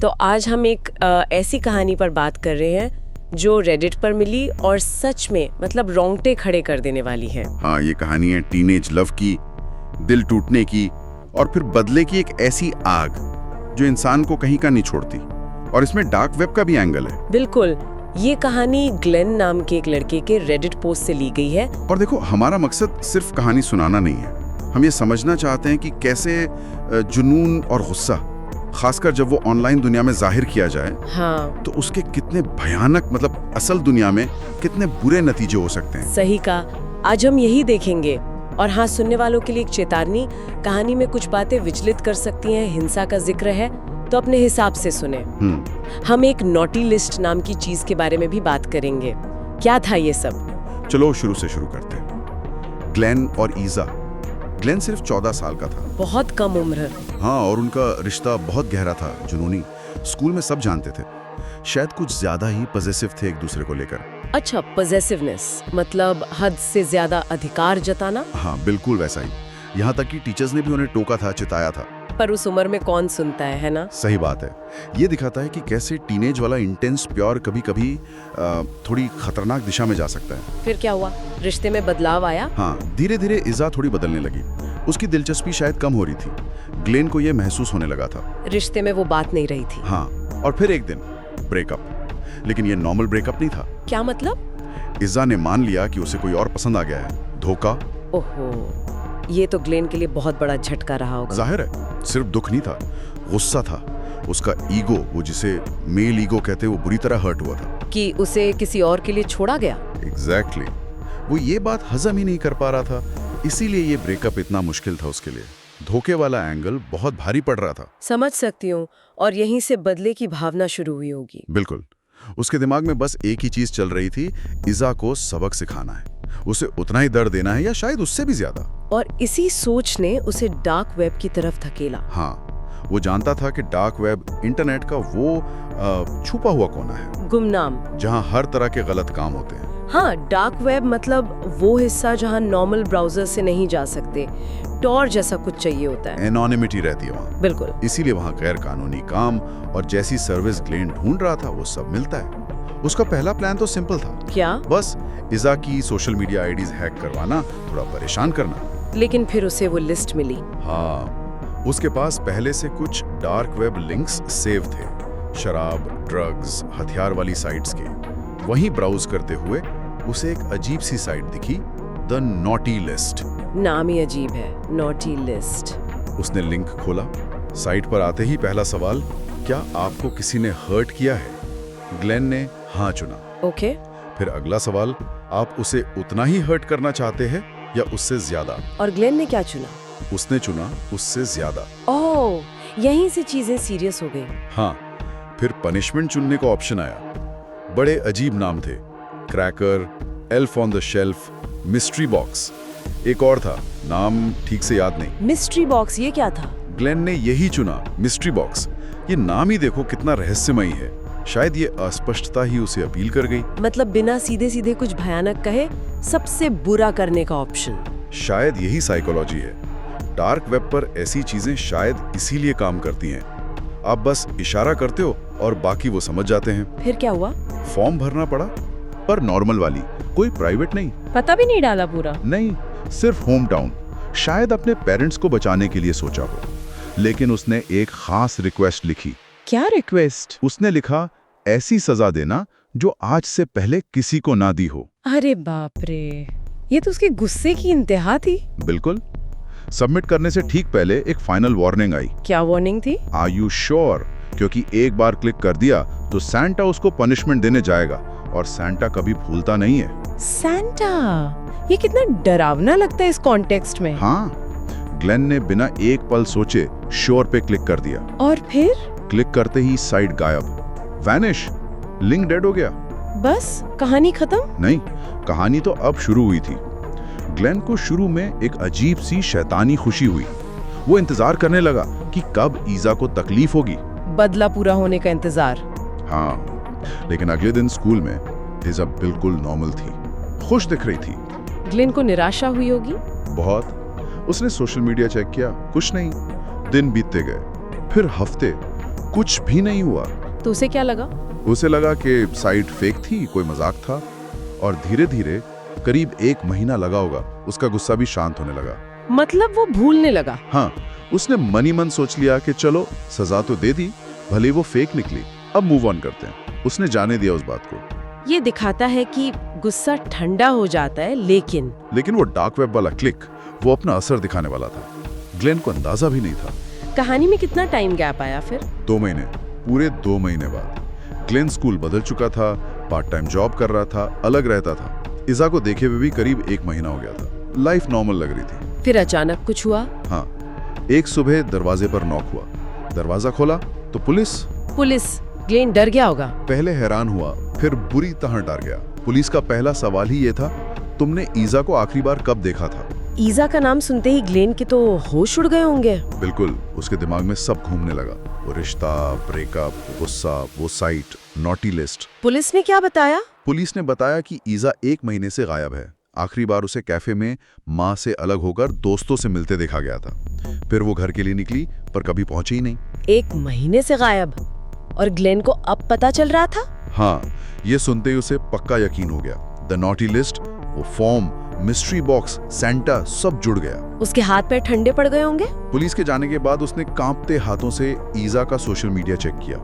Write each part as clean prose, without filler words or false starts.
तो आज हम एक ऐसी कहानी पर बात कर रहे हैं जो रेडिट पर मिली और सच में मतलब रोंगटे खड़े कर देने वाली है। हाँ, ये कहानी है टीनेज लव की, दिल टूटने की और फिर बदले की एक ऐसी आग जो इंसान को कहीं का नहीं छोड़ती। और इसमें डार्क वेब का भी एंगल है। बिल्कुल, ये कहानी ग्लेन नाम के एक लड़के के रेडिट पोस्ट से ली गई है। और देखो, हमारा मकसद सिर्फ कहानी सुनाना नहीं है, हम ये समझना चाहते हैं कि कैसे जुनून और गुस्सा, खासकर जब वो ऑनलाइन दुनिया में जाहिर किया जाए, हाँ, तो उसके कितने भयानक मतलब असल दुनिया में कितने बुरे नतीजे हो सकते हैं। सही कहा, आज हम यही देखेंगे। और हाँ, सुनने वालों के लिए एक चेतावनी, कहानी में कुछ बातें विचलित कर सकती हैं, हिंसा का जिक्र है, तो अपने हिसाब से सुने। हम एक नॉटी लिस्ट नाम की चीज के बारे में भी बात करेंगे। क्या था ये सब? चलो शुरू से शुरू करते हैं। ग्लेन और ईजा। ग्लेन सिर्फ 14 साल का था। बहुत कम उम्र। हाँ, और उनका रिश्ता बहुत गहरा था, जुनूनी। स्कूल में सब जानते थे, शायद कुछ ज्यादा ही पॉजिटिव थे एक दूसरे को लेकर। अच्छा, पॉजेसिवनेस मतलब हद से ज्यादा अधिकार जताना। हाँ, बिल्कुल वैसा ही। यहाँ तक कि टीचर्स ने भी उन्हें टोका था, चिताया था। पर उस उम्र में कौन सुनता है ना? सही बात है। ये दिखाता है कि कैसे टीनेज वाला इंटेंस प्योर कभी कभी थोड़ी खतरनाक दिशा में जा सकता है। फिर क्या हुआ? रिश्ते में बदलाव आया? हाँ, धीरे धीरे इज़ा थोड़ी बदलने लगी। उसकी दिलचस्पी शायद कम हो रही थी। ग्लेन को ये महसूस होने लगा था। रिश्ते में वो बात नहीं रही थी। हाँ, और फिर एक दिन ब्रेकअप। लेकिन ये नॉर्मल ब्रेकअप नहीं था। क्या मतलब? इज़ा ने मान लिया कि उसे कोई और पसंद आ गया है। धोखा। ओहो, ये तो ग्लेन के लिए बहुत बड़ा झटका रहा होगा। जाहिर है, सिर्फ दुख नहीं था, गुस्सा था। उसका ईगो, वो जिसे मेल ईगो कहते हैं, वो बुरी तरह हर्ट हुआ था। कि उसे किसी और के लिए छोड़ा गया। एग्जैक्टली। वो ये बात हजम ही नहीं कर पा रहा था, इसीलिए ये ब्रेकअप इतना मुश्किल था उसके लिए। धोखे वाला एंगल बहुत भारी पड़ रहा था। समझ सकती हूँ, और यहीं से बदले की भावना शुरू हुई होगी। बिल्कुल। उसके दिमाग में बस एक ही चीज चल रही थी, इज़ा को सबक सिखाना है, उसे उतना ही दर्द देना है या शायद उससे भी ज्यादा। और इसी सोच ने उसे डार्क वेब की तरफ धकेला। हाँ, वो जानता था कि डार्क वेब इंटरनेट का वो छुपा हुआ कोना है, गुमनाम, जहाँ हर तरह के गलत काम होते हैं। हाँ, डार्क वेब मतलब वो हिस्सा जहाँ नॉर्मल ब्राउजर से नहीं जा सकते, टॉर जैसा कुछ चाहिए होता है। एनोनिमिटी रहती है वहाँ। बिल्कुल। इसीलिए वहाँ गैर कानूनी काम और जैसी सर्विस ग्लेन ढूंढ रहा था वो सब मिलता है। उसका पहला प्लान तो सिंपल था। क्या? बस इज़ा की सोशल मीडिया आईडीज हैक करवाना, थोड़ा परेशान करना। लेकिन फिर उसे वो लिस्ट मिली। हाँ, उसके पास पहले से कुछ dark web links save the, शराब, ड्रग्स, हथियार वाली साइट्स के। वहीं ब्राउज करते हुए उसे एक अजीब सी साइट दिखी, द नॉटी लिस्ट। नाम ही अजीब है, नॉटी लिस्ट। उसने लिंक खोला। साइट पर आते ही पहला सवाल, क्या आपको किसी ने हर्ट किया है? ग्लेन ने हाँ चुना। ओके। फिर अगला सवाल, आप उसे उतना ही हर्ट करना चाहते हैं या उससे ज्यादा? और ग्लेन ने क्या चुना? उसने चुना उससे ज्यादा। ओह, यहीं से चीजें सीरियस हो गई। हाँ, फिर पनिशमेंट चुनने का ऑप्शन आया। बड़े अजीब नाम थे, cracker, elf on the shelf, mystery box. एक और था, नाम ठीक से याद नहीं। मिस्ट्री बॉक्स, ये क्या था? ग्लेन ने यही चुना, मिस्ट्री बॉक्स। ये नाम ही देखो कितना रहस्यमयी है। शायद ये अस्पष्टता ही उसे अपील कर गई। मतलब बिना सीधे सीधे कुछ भयानक कहे, सबसे बुरा करने का ऑप्शन। शायद यही साइकोलॉजी है। डार्क वेब पर ऐसी चीजें शायद इसीलिए काम करती हैं। आप बस इशारा करते हो और बाकी वो समझ जाते हैं। फिर क्या हुआ? फॉर्म भरना पड़ा, पर नॉर्मल वाली, कोई प्राइवेट नहीं। पता भी नहीं डाला पूरा? नहीं, सिर्फ होम टाउन। शायद अपने पेरेंट्स को बचाने के लिए सोचा हो। लेकिन उसने एक खास रिक्वेस्ट लिखी। क्या रिक्वेस्ट? उसने लिखा, ऐसी सजा देना जो आज से पहले किसी को ना दी हो। अरे बाप रे, ये तो उसके गुस्से की इंतहा थी। बिल्कुल। सबमिट करने से ठीक पहले एक फाइनल वार्निंग आई। क्या वार्निंग थी? Are you sure? क्योंकि एक बार क्लिक कर दिया तो सैंटा उसको पनिशमेंट देने जाएगा, और सैंटा कभी भूलता नहीं है। सैंटा, ये कितना डरावना लगता है इस कॉन्टेक्स्ट में। हाँ, ग्लेन ने बिना एक पल सोचे श्योर पे क्लिक कर दिया। और फिर? क्लिक करते ही साइट गायब, वैनिश, लिंक डेड हो गया। बस कहानी खत्म? नहीं, कहानी तो अब शुरू हुई थी। ग्लेन को शुरू में एक अजीब सी शैतानी खुशी हुई। वो इंतजार करने लगा कि कब ईजा को तकलीफ होगी। बदला पूरा होने का इंतजार। हाँ, लेकिन अगले दिन स्कूल में ईजा बिल्कुल नॉर्मल थी, खुश दिख रही थी। ग्लेन को निराशा हुई होगी। बहुत। उसने सोशल मीडिया चेक किया, कुछ नहीं। दिन बीतते गए, फिर हफ्ते, कुछ भी नहीं हुआ। तो उसे क्या लगा? उसे लगा कि साइट फेक थी, कोई मजाक था, और धीरे धीरे करीब 1 महीना लगा होगा, उसका गुस्सा भी शांत होने लगा। मतलब वो भूलने लगा? हाँ, उसने मन ही मन सोच लिया कि चलो सजा तो दे दी, भले वो फेक निकली, अब मूव ऑन करते हैं। उसने जाने दिया उस बात को। ये दिखाता है कि गुस्सा ठंडा हो जाता है, लेकिन वो डार्क वेब वाला क्लिक, वो अपना असर दिखाने वाला था। ग्लेन को अंदाजा भी नहीं था। कहानी में कितना टाइम गैप आया फिर? 2 महीने, पूरे 2 महीने बाद। ग्लेन स्कूल बदल चुका था, पार्ट टाइम जॉब कर रहा था, अलग रहता था। इज़ा को देखे हुए भी करीब 1 महीना हो गया था। लाइफ नॉर्मल लग रही थी। फिर अचानक कुछ हुआ? हाँ, एक सुबह दरवाजे पर नॉक हुआ। दरवाजा खोला तो पुलिस। ग्लेन डर गया होगा। पहले हैरान हुआ, फिर बुरी तरह डर गया। पुलिस का पहला सवाल ही ये था, तुमने ईज़ा को आखिरी बार कब देखा था? ईज़ा का नाम सुनते ही ग्लेन के तो होश उड़ गए होंगे। बिल्कुल, उसके दिमाग में सब घूमने लगा। वो रिश्ता, ब्रेकअप, गुस्सा, वो साइट, नॉटी लिस्ट। पुलिस ने क्या बताया? पुलिस ने बताया कि ईज़ा 1 महीने से गायब है। आखिरी बार उसे कैफे में माँ से अलग होकर दोस्तों से मिलते देखा गया था। फिर वो घर के लिए निकली, पर कभी पहुंची ही नहीं। 1 महीने से गायब, और ग्लेन को अब पता चल रहा था? हाँ, ये सुनते ही उसे पक्का यकीन हो गया। द नॉटी लिस्ट, वो फॉर्म, मिस्ट्री बॉक्स, सेंटा, सब जुड़ गया। उसके हाथ पैर ठंडे पड़ गए होंगे। पुलिस के जाने के बाद उसने कांपते हाथों से ईज़ा का सोशल मीडिया चेक किया।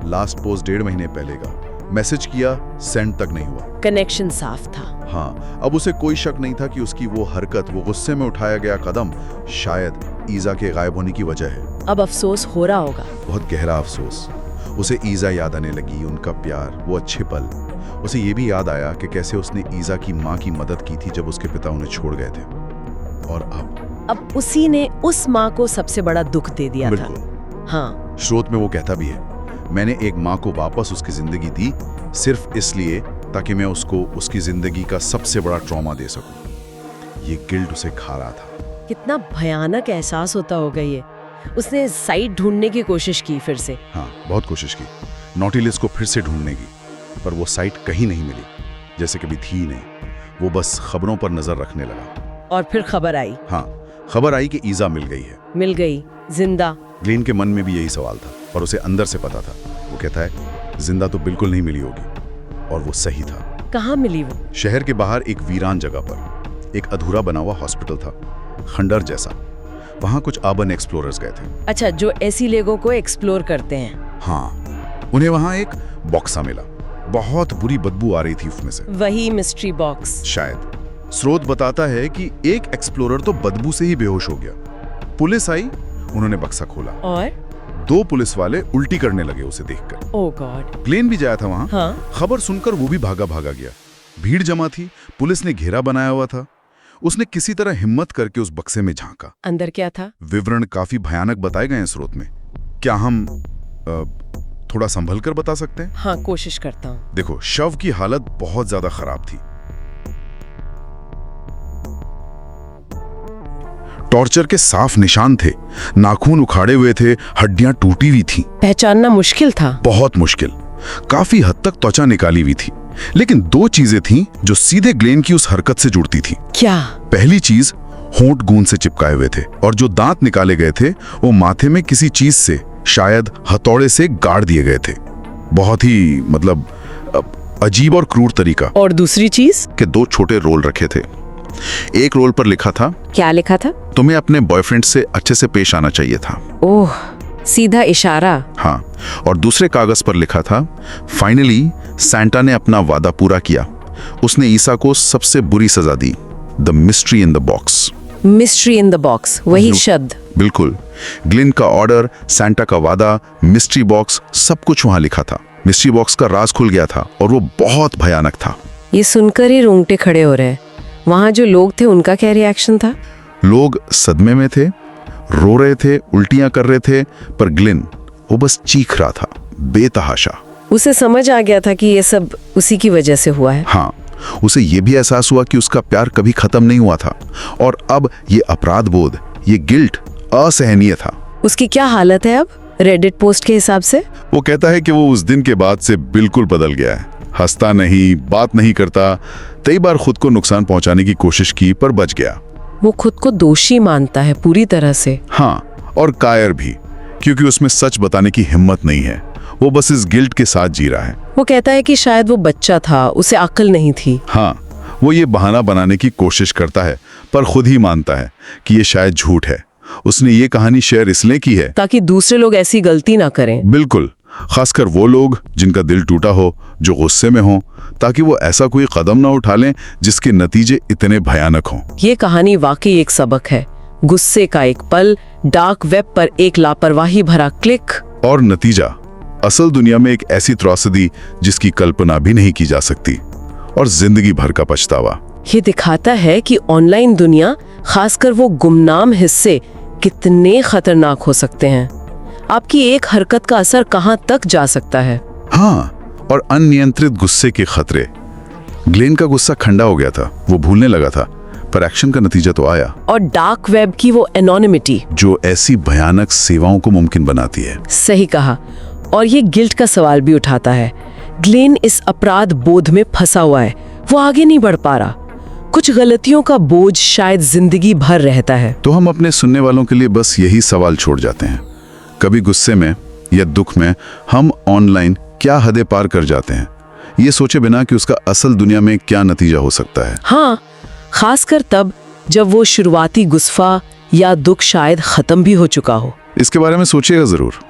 लास्ट पोस्ट 1.5 महीने पहले का। मैसेज किया, सेंड तक नहीं हुआ। कनेक्शन साफ था। हाँ, अब उसे कोई शक नहीं था कि उसकी वो हरकत, वो गुस्से में उठाया गया कदम शायद ईज़ा के गायब होने की वजह है। अब अफसोस हो रहा होगा। बहुत गहरा अफसोस। उसे ईज़ा याद आने लगी, उनका प्यार, वो अच्छे पल। उसे ये भी याद आया कि कैसे उसने ईज़ा की माँ की मदद की थी जब उसके पिता उन्हें छोड़ गए थे। और अब उसी ने उस माँ को सबसे बड़ा दुख दे दिया था। बिल्कुल। हाँ, स्रोत में वो कहता भी है, मैंने एक माँ को वापस उसकी जिंदगी दी, सिर्फ इसलिए ताकि मैं उसको उसकी जिंदगी का सबसे बड़ा ट्रॉमा दे सकूं। ये गिल्ट उसे खा रहा था। कितना भयानक एहसास होता होगा ये। उसने साइट ढूंढने की कोशिश की फिर से। हाँ, बहुत कोशिश की, नॉटी लिस्ट को फिर से ढूंढने की, पर वो साइट कहीं नहीं मिली, जैसे कभी थी नहीं। वो बस खबरों पर नजर रखने लगा। और फिर खबर आई। हाँ, खबर आई कि ईज़ा मिल गई है। मिल गई, जिंदा। ग्लेन के मन में भी यही सवाल था, पर उसे अंदर से पता था। वो कहता है, जिंदा तो बिल्कुल नहीं मिली होगी, और वो सही था। कहाँ मिली वो? शहर के बाहर एक वीरान जगह पर एक अधूरा बना हुआ हॉस्पिटल था, खंडर जैसा। वहाँ कुछ अर्बन एक्सप्लोरर्स गए थे। अच्छा, जो ऐसी लेगों को एक्सप्लोर करते हैं। हाँ, उन्हें वहाँ एक बॉक्सा मिला। बहुत बुरी बदबू आ रही थी उसमें से। वही मिस्ट्री बॉक्स शायद। स्रोत बताता है कि एक एक्सप्लोरर तो बदबू से ही बेहोश हो गया। पुलिस आई, उन्होंने बक्सा खोला, और 2 पुलिस वाले उल्टी करने लगे उसे देखकर। ओह गॉड। ग्लेन भी जाया था वहाँ। हाँ? खबर सुनकर वो भी भागा गया। भीड़ जमा थी, पुलिस ने घेरा बनाया हुआ था। उसने किसी तरह हिम्मत करके उस बक्से में झांका। अंदर क्या था? विवरण काफी भयानक बताए गए हैं स्रोत में। क्या हम थोड़ा संभल कर बता सकते हैं? हाँ, कोशिश करता हूँ। देखो, शव की हालत बहुत ज्यादा खराब थी। टॉर्चर के साफ निशान थे, नाखून उखाड़े हुए थे, हड्डियां टूटी हुई थी। पहचानना मुश्किल था। बहुत मुश्किल। काफी हद तक त्वचा निकाली हुई थी। लेकिन 2 चीजें थीं जो सीधे ग्लेन की उस हरकत से जुड़ती थी। क्या? पहली चीज, होंठ गूंद से चिपकाए हुए थे, और जो दांत निकाले गए थे वो माथे में किसी चीज से, शायद हथौड़े से गाड़ दिए गए थे। बहुत ही अजीब और क्रूर तरीका। और दूसरी चीज? के 2 छोटे रोल रखे थे। एक रोल पर लिखा था, क्या लिखा था? तुम्हें अपने बॉयफ्रेंड से अच्छे से पेश आना चाहिए था। ओह, सीधा इशारा। हाँ, और दूसरे कागज पर लिखा था, फाइनली सैंटा ने अपना वादा पूरा किया। उसने ईसा को सबसे बुरी सजा दी, the mystery in the box. Mystery in the box, वही शब्द। बिल्कुल। ग्लेन का ऑर्डर, सैंटा का वादा, मिस्ट्री बॉक्स, सब कुछ वहां लिखा था। मिस्ट्री बॉक्स का राज खुल गया था, और वो बहुत भयानक था। ये सुनकर ही रोंगटे खड़े हो रहे हैं। वहां जो लोग थे उनका क्या रिएक्शन था? लोग सदमे में थे, रो रहे थे, उल्टियां कर रहे थे, पर ग्लेन वो बस चीख रहा था, बेतहाशा। उसे समझ आ गया था कि ये सब उसी की वजह से हुआ है। हाँ, उसे ये भी एहसास हुआ कि उसका प्यार कभी खत्म नहीं हुआ था, और अब ये अपराध बोध, ये गिल्ट असहनीय था। उसकी क्या हालत है अब रेडिट पोस्ट के हिसाब से? वो कहता है कि वो उस दिन के बाद से बिल्कुल बदल गया है। हंसता नहीं, बात नहीं करता, कई बार खुद को नुकसान पहुंचाने की कोशिश की, पर बच गया। वो खुद को दोषी मानता है पूरी तरह से। हाँ, और कायर भी। क्योंकि उसमें सच बताने की हिम्मत नहीं है। वो बस इस गिल्ट के साथ जी रहा है। वो कहता है कि शायद वो बच्चा था, उसे अक्ल नहीं थी। हाँ, वो ये बहाना बनाने की कोशिश करता है, पर खुद ही मानता है कि ये शायद झूठ है। उसने ये कहानी शेयर इसलिए की है ताकि दूसरे लोग ऐसी गलती ना करें। बिल्कुल, खासकर वो लोग जिनका दिल टूटा हो, जो गुस्से में हो, ताकि वो ऐसा कोई कदम ना उठा लें जिसके नतीजे इतने भयानक हों। ये कहानी वाकई एक सबक है। गुस्से का एक पल, डार्क वेब पर एक लापरवाही भरा क्लिक, और नतीजा असल दुनिया में एक ऐसी त्रॉसदी जिसकी कल्पना भी नहीं की जा सकती, और जिंदगी भर का पछतावा। ये दिखाता है कि ऑनलाइन दुनिया, खासकर वो गुमनाम हिस्से, कितने खतरनाक हो सकते हैं। आपकी एक हरकत का असर कहां तक जा सकता है। हाँ, और अनियंत्रित गुस्से के खतरे। ग्लेन का गुस्सा ठंडा हो गया था, वो भूलने लगा था, पर एक्शन का नतीजा तो आया। और डार्क वेब की वो एनोनिमिटी, जो ऐसी भयानक सेवाओं को मुमकिन बनाती है। सही कहा। और ये गिल्ट का सवाल भी उठाता है। ग्लेन इस अपराध बोध में फंसा हुआ है, वो आगे नहीं बढ़ पा रहा। कुछ गलतियों का बोझ शायद जिंदगी भर रहता है। तो हम अपने सुनने वालों के लिए बस यही सवाल छोड़ जाते हैं, कभी गुस्से में या दुख में हम ऑनलाइन क्या हदें पार कर जाते हैं, ये सोचे बिना कि उसका असल दुनिया में क्या नतीजा हो सकता है। हाँ, खासकर तब जब वो शुरुआती गुस्सा या दुख शायद खत्म भी हो चुका हो। इसके बारे में सोचिएगा जरूर।